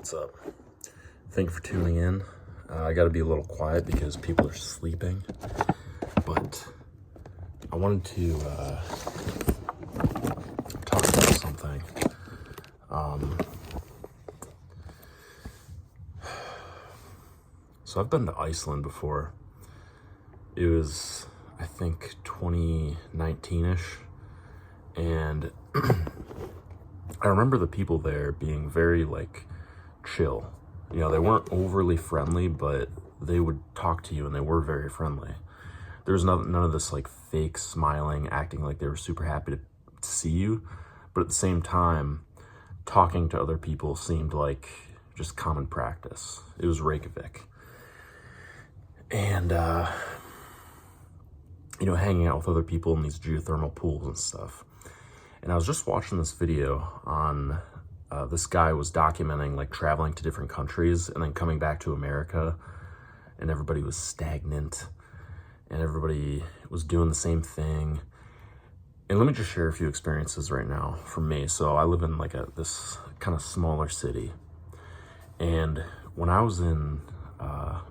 What's up? Thank you for tuning in. I gotta be a little quiet because people are sleeping, but I wanted to talk about something. So I've been to Iceland before. It was, I think, 2019-ish, and I remember the people there being very, chill. You know, they weren't overly friendly, but they would talk to you, and they were very friendly. There was none of this, fake smiling, acting like they were super happy to see you, but at the same time, talking to other people seemed like just common practice. It was Reykjavik. And, hanging out with other people in these geothermal pools and stuff. And I was just watching this video on, this guy was documenting, traveling to different countries and then coming back to America, and everybody was stagnant, and everybody was doing the same thing. And let me just share a few experiences right now from me. So I live in, this kind of smaller city. And when I was in, I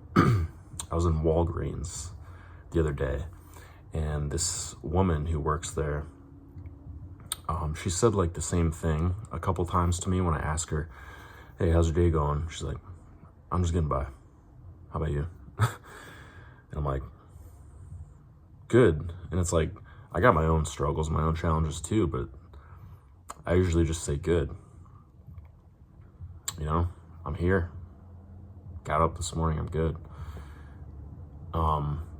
was in Walgreens the other day, and this woman who works there, she said the same thing a couple times to me when I asked her, "Hey, how's your day going?" She's like, "I'm just getting by. How about you?" And I'm like, "Good." And it's like, I got my own struggles, my own challenges too, but I usually just say good. I'm here. Got up this morning, I'm good.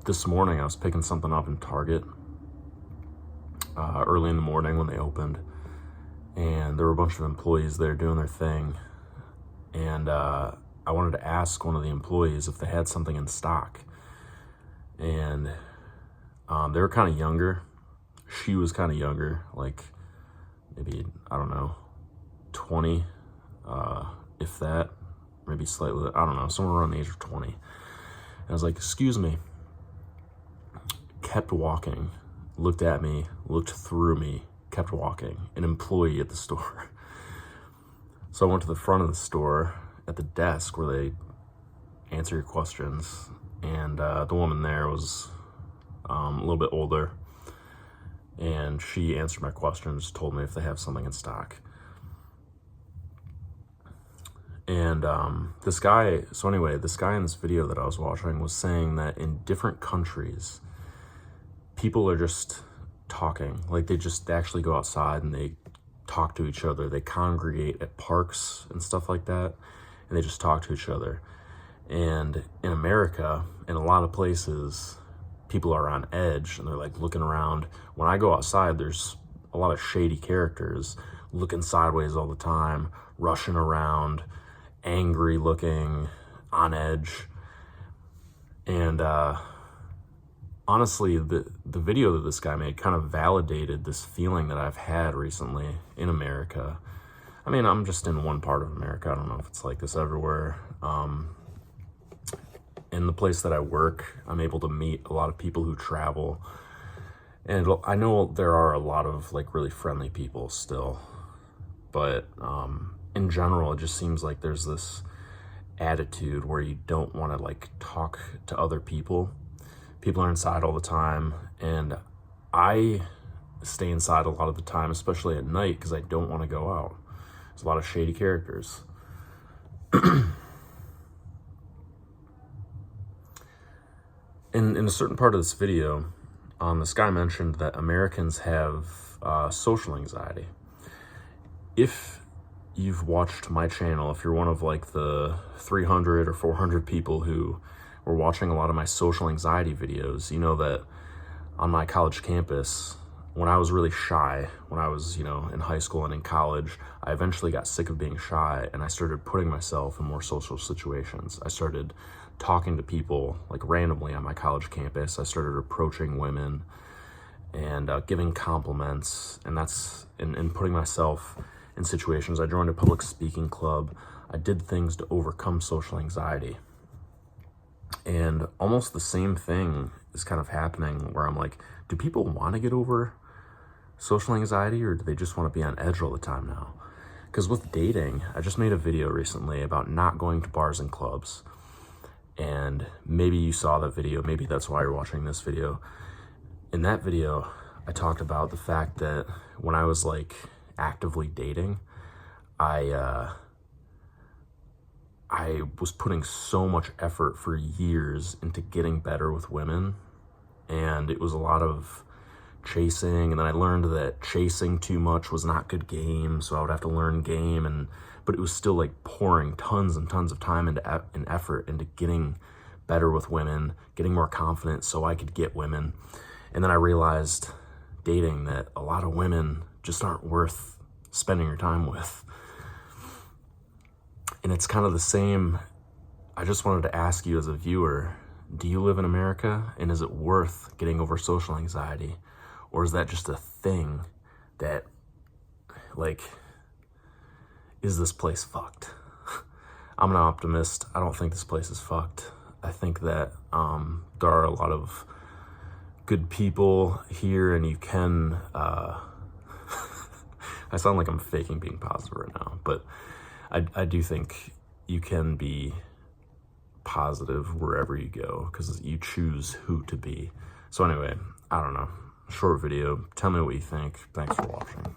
This morning I was picking something up in Target early in the morning when they opened, and there were a bunch of employees there doing their thing, and I wanted to ask one of the employees if they had something in stock, and they were kind of younger. She was kind of younger, maybe, I don't know, 20, if that, maybe slightly, I don't know, somewhere around the age of 20. And I was like, "Excuse me," kept walking, looked at me, looked through me, kept walking, an employee at the store. So I went to the front of the store at the desk where they answer your questions, and the woman there was a little bit older, and she answered my questions, told me if they have something in stock. And this guy in this video that I was watching was saying that in different countries, people are just talking. They actually go outside and they talk to each other. They congregate at parks and stuff like that, and they just talk to each other. And in America, in a lot of places, people are on edge and they're looking around. When I go outside, there's a lot of shady characters looking sideways all the time, rushing around, angry looking, on edge. And honestly, the video that this guy made kind of validated this feeling that I've had recently in America. I mean, I'm just in one part of America. I don't know if it's like this everywhere. In the place that I work, I'm able to meet a lot of people who travel. And I know there are a lot of really really people still. But in general, it just seems like there's this attitude where you don't want to talk to other people. People are inside all the time, and I stay inside a lot of the time, especially at night, because I don't want to go out. There's a lot of shady characters. In a certain part of this video, this guy mentioned that Americans have social anxiety. If you've watched my channel, if you're one of the 300 or 400 people who were watching a lot of my social anxiety videos, you know that on my college campus, when I was really shy, when I was, in high school and in college, I eventually got sick of being shy, and I started putting myself in more social situations. I started talking to people randomly on my college campus. I started approaching women and giving compliments, and that's in putting myself in situations. I joined a public speaking club. I did things to overcome social anxiety. And almost the same thing is kind of happening where I'm like, do people want to get over social anxiety, or do they just want to be on edge all the time now? Because with dating, I just made a video recently about not going to bars and clubs. And maybe you saw that video, maybe that's why you're watching this video. In that video, I talked about the fact that when I was like actively dating, I was putting so much effort for years into getting better with women, and it was a lot of chasing, and then I learned that chasing too much was not good game, so I would have to learn game, but it was still like pouring tons and tons of time and effort into getting better with women, getting more confident so I could get women. And then I realized dating that a lot of women just aren't worth spending your time with. And it's kind of the same. I just wanted to ask you as a viewer, do you live in America, and is it worth getting over social anxiety? Or is that just a thing that, like, is this place fucked? I'm an optimist. I don't think this place is fucked. I think that there are a lot of good people here, and you can, I sound like I'm faking being positive right now, but I do think you can be positive wherever you go, because you choose who to be. So anyway, I don't know. Short video. Tell me what you think. Thanks for watching.